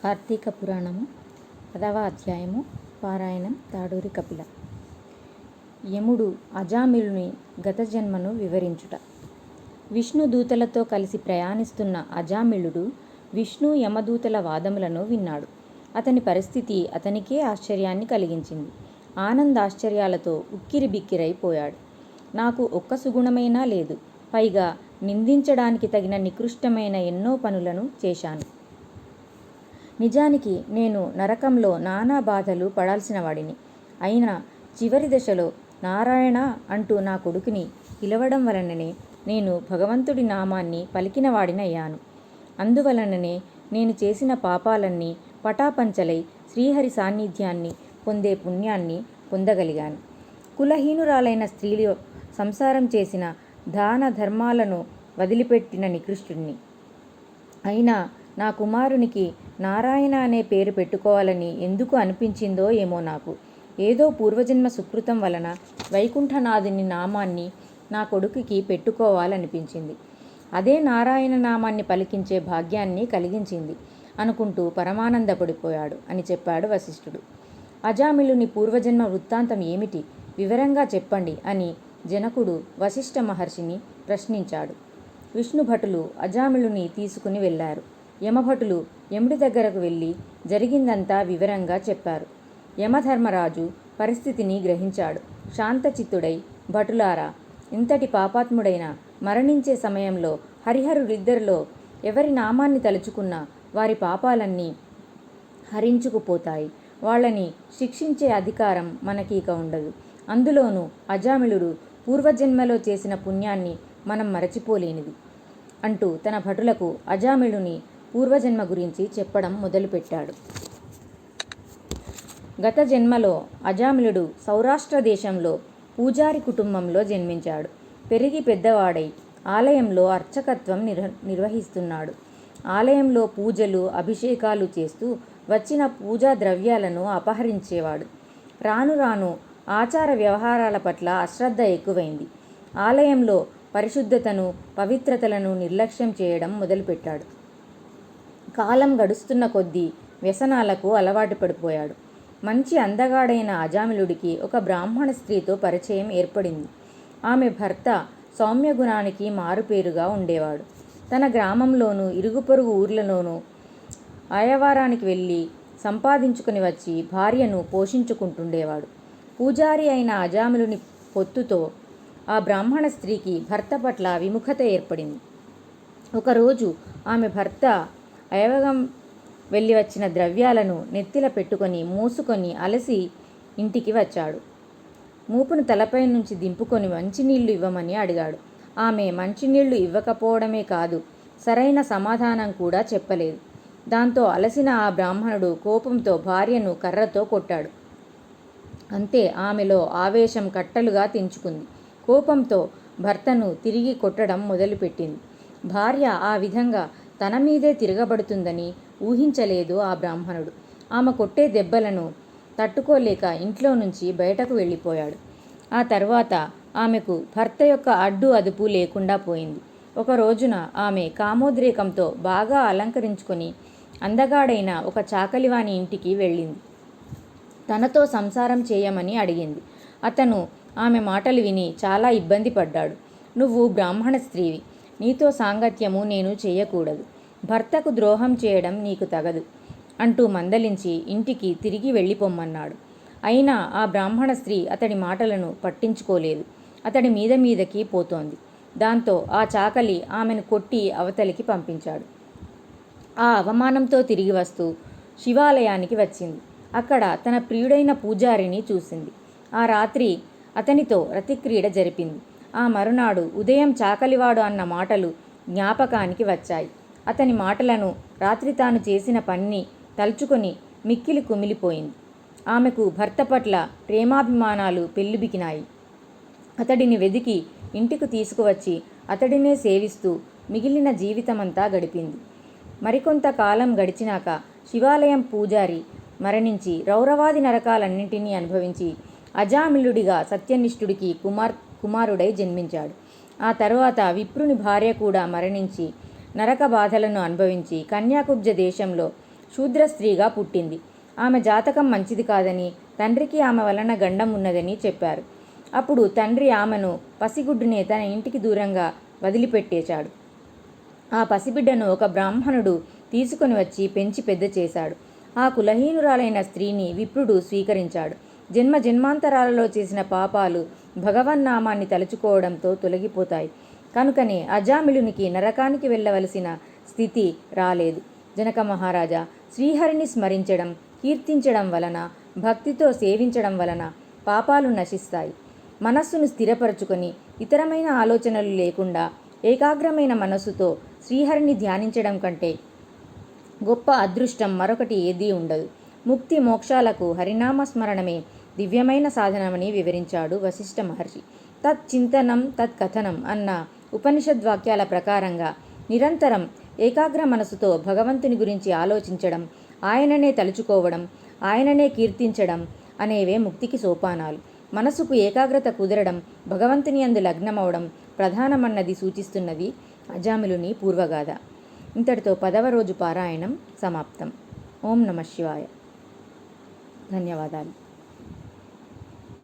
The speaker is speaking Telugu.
కార్తీక పురాణము 10వ అధ్యాయము. పారాయణం తాడూరి కపిల. యముడు అజామిళుని గత జన్మను వివరించుట. విష్ణు దూతలతో కలిసి ప్రయాణిస్తున్న అజామిళుడు విష్ణు యమదూతల వాదములను విన్నాడు. అతని పరిస్థితి అతనికే ఆశ్చర్యాన్ని కలిగించింది. ఆనందాశ్చర్యాలతో ఉక్కిరిబిక్కిరైపోయాడు. నాకు ఒక్క సుగుణమైనా లేదు, పైగా నిందించడానికి తగిన నికృష్టమైన ఎన్నో పనులను చేశాను. నిజానికి నేను నరకంలో నానా బాధలు పడాల్సిన వాడిని. అయినా చివరి దశలో నారాయణ అంటూ నా కొడుకుని పిలవడం వలననే నేను భగవంతుడి నామాన్ని పలికిన వాడినయ్యాను. అందువలననే నేను చేసిన పాపాలన్నీ పటాపంచలై శ్రీహరి సాన్నిధ్యాన్ని పొందే పుణ్యాన్ని పొందగలిగాను. కులహీనురాలైన స్త్రీలో సంసారం చేసిన దాన ధర్మాలను వదిలిపెట్టిన నికృష్టుణ్ణి. అయినా నా కుమారునికి నారాయణ అనే పేరు పెట్టుకోవాలని ఎందుకు అనిపించిందో ఏమో నాకు. ఏదో పూర్వజన్మ సుకృతం వలన వైకుంఠనాథుని నామాన్ని నా కొడుకుకి పెట్టుకోవాలనిపించింది. అదే నారాయణ నామాన్ని పలికించే భాగ్యాన్ని కలిగించింది అనుకుంటూ పరమానందపడిపోయాడు అని చెప్పాడు వశిష్ఠుడు. అజామిళుని పూర్వజన్మ వృత్తాంతం ఏమిటి, వివరంగా చెప్పండి అని జనకుడు వశిష్ఠ మహర్షిని ప్రశ్నించాడు. విష్ణుభటులు అజామిళుని తీసుకుని వెళ్ళారు. యమభటులు యముడి దగ్గరకు వెళ్ళి జరిగిందంతా వివరంగా చెప్పారు. యమధర్మరాజు పరిస్థితిని గ్రహించాడు. శాంతచిత్తుడై, భటులారా, ఇంతటి పాపాత్ముడైన మరణించే సమయంలో హరిహరులిద్దరిలో ఎవరి నామాన్ని తలుచుకున్నా వారి పాపాలన్నీ హరించుకుపోతాయి. వాళ్ళని శిక్షించే అధికారం మనకి ఇక ఉండదు. అందులోనూ అజామిళుడు పూర్వజన్మలో చేసిన పుణ్యాన్ని మనం మరచిపోలేనిది అంటూ తన భటులకు అజామిళుని పూర్వజన్మ గురించి చెప్పడం మొదలుపెట్టాడు. గత జన్మలో అజామిళుడు సౌరాష్ట్ర దేశంలో పూజారి కుటుంబంలో జన్మించాడు. పెరిగి పెద్దవాడై ఆలయంలో అర్చకత్వం నిర్వహిస్తున్నాడు. ఆలయంలో పూజలు అభిషేకాలు చేస్తూ వచ్చిన పూజా ద్రవ్యాలను అపహరించేవాడు. రాను రాను ఆచార వ్యవహారాల పట్ల అశ్రద్ధ ఎక్కువైంది. ఆలయంలో పరిశుద్ధతను పవిత్రతలను నిర్లక్ష్యం చేయడం మొదలుపెట్టాడు. కాలం గడుస్తున్న కొద్దీ వ్యసనాలకు అలవాటు పడిపోయాడు. మంచి అందగాడైన అజామిళుడికి ఒక బ్రాహ్మణ స్త్రీతో పరిచయం ఏర్పడింది. ఆమె భర్త సౌమ్యగుణానికి మారుపేరుగా ఉండేవాడు. తన గ్రామంలోనూ ఇరుగు పొరుగు ఊర్లలోనూ ఆయవారానికి వెళ్ళి సంపాదించుకుని వచ్చి భార్యను పోషించుకుంటుండేవాడు. పూజారి అయిన అజామిళుని పొత్తుతో ఆ బ్రాహ్మణ స్త్రీకి భర్త పట్ల విముఖత ఏర్పడింది. ఒకరోజు ఆమె భర్త అయవగం వెళ్ళి వచ్చిన ద్రవ్యాలను నెత్తిల పెట్టుకొని మోసుకొని అలసి ఇంటికి వచ్చాడు. మూపును తలపై నుంచి దింపుకొని మంచినీళ్లు ఇవ్వమని అడిగాడు. ఆమె మంచినీళ్లు ఇవ్వకపోవడమే కాదు, సరైన సమాధానం కూడా చెప్పలేదు. దాంతో అలసిన ఆ బ్రాహ్మణుడు కోపంతో భార్యను కర్రతో కొట్టాడు. అంతే, ఆమెలో ఆవేశం కట్టలుగా తెంచుకుంది. కోపంతో భర్తను తిరిగి కొట్టడం మొదలుపెట్టింది. భార్య ఆ విధంగా తన మీదే తిరగబడుతుందని ఊహించలేదు ఆ బ్రాహ్మణుడు. ఆమె కొట్టే దెబ్బలను తట్టుకోలేక ఇంట్లో నుంచి బయటకు వెళ్ళిపోయాడు. ఆ తర్వాత ఆమెకు భర్త యొక్క అడ్డు అదుపు లేకుండా పోయింది. ఒక రోజున ఆమె కామోద్రేకంతో బాగా అలంకరించుకొని అందగాడైన ఒక చాకలివాని ఇంటికి వెళ్ళింది. తనతో సంసారం చేయమని అడిగింది. అతను ఆమె మాటలు విని చాలా ఇబ్బంది పడ్డాడు. నువ్వు బ్రాహ్మణ స్త్రీవి, నీతో సాంగత్యము నేను చేయకూడదు, భర్తకు ద్రోహం చేయడం నీకు తగదు అంటూ మందలించి ఇంటికి తిరిగి వెళ్ళిపోమ్మన్నాడు. అయినా ఆ బ్రాహ్మణ స్త్రీ అతడి మాటలను పట్టించుకోలేదు. అతడి మీదకి పోతోంది. దాంతో ఆ చాకలి ఆమెను కొట్టి అవతలికి పంపించాడు. ఆ అవమానంతో తిరిగి వస్తూ శివాలయానికి వచ్చింది. అక్కడ తన ప్రియుడైన పూజారిని చూసింది. ఆ రాత్రి అతనితో రతిక్రీడ జరిపింది. ఆ మరునాడు ఉదయం చాకలివాడు అన్న మాటలు జ్ఞాపకానికి వచ్చాయి. అతని మాటలను, రాత్రి తాను చేసిన పనిని తలుచుకొని మిక్కిలి కుమిలిపోయింది. ఆమెకు భర్త పట్ల ప్రేమాభిమానాలు పెళ్ళిబికినాయి. అతడిని వెదికి ఇంటికి తీసుకువచ్చి అతడినే సేవిస్తూ మిగిలిన జీవితమంతా గడిపింది. మరికొంత కాలం గడిచినాక శివాలయం పూజారి మరణించి రౌరవాది నరకాలన్నింటినీ అనుభవించి అజామిళుడిగా సత్యనిష్ఠుడికి కుమారుడై జన్మించాడు. ఆ తరువాత విప్రుని భార్య కూడా మరణించి నరక బాధలను అనుభవించి కన్యాకుబ్జ దేశంలో శూద్ర స్త్రీగా పుట్టింది. ఆమె జాతకం మంచిది కాదని, తండ్రికి ఆమె వలన గండం ఉన్నదని చెప్పారు. అప్పుడు తండ్రి ఆమెను పసిగుడ్డునే తన ఇంటికి దూరంగా వదిలిపెట్టేశాడు. ఆ పసిబిడ్డను ఒక బ్రాహ్మణుడు తీసుకొని వచ్చి పెంచి పెద్ద చేశాడు. ఆ కులహీనురాలైన స్త్రీని విప్రుడు స్వీకరించాడు. జన్మ జన్మాంతరాలలో చేసిన పాపాలు భగవన్నామాన్ని తలుచుకోవడంతో తొలగిపోతాయి. కనుకనే అజామిళునికి నరకానికి వెళ్ళవలసిన స్థితి రాలేదు. జనక మహారాజా, శ్రీహరిని స్మరించడం, కీర్తించడం వలన, భక్తితో సేవించడం వలన పాపాలు నశిస్తాయి. మనస్సును స్థిరపరచుకొని ఇతరమైన ఆలోచనలు లేకుండా ఏకాగ్రమైన మనస్సుతో శ్రీహరిని ధ్యానించడం కంటే గొప్ప అదృష్టం మరొకటి ఏదీ ఉండదు. ముక్తి మోక్షాలకు హరినామస్మరణమే దివ్యమైన సాధనమని వివరించాడు వశిష్ఠ మహర్షి. తచ్చింతనం తత్కథనం అన్న ఉపనిషద్వాక్యాల ప్రకారంగా నిరంతరం ఏకాగ్ర మనసుతో భగవంతుని గురించి ఆలోచించడం, ఆయననే తలుచుకోవడం, ఆయననే కీర్తించడం అనేవే ముక్తికి సోపానాలు. మనసుకు ఏకాగ్రత కుదరడం, భగవంతుని యందు లగ్నమవడం ప్రధానమన్నది సూచిస్తున్నది అజామిలుని పూర్వగాథ. ఇంతటితో 10వ రోజు పారాయణం సమాప్తం. ఓం నమః శివాయ. ధన్యవాదాలు.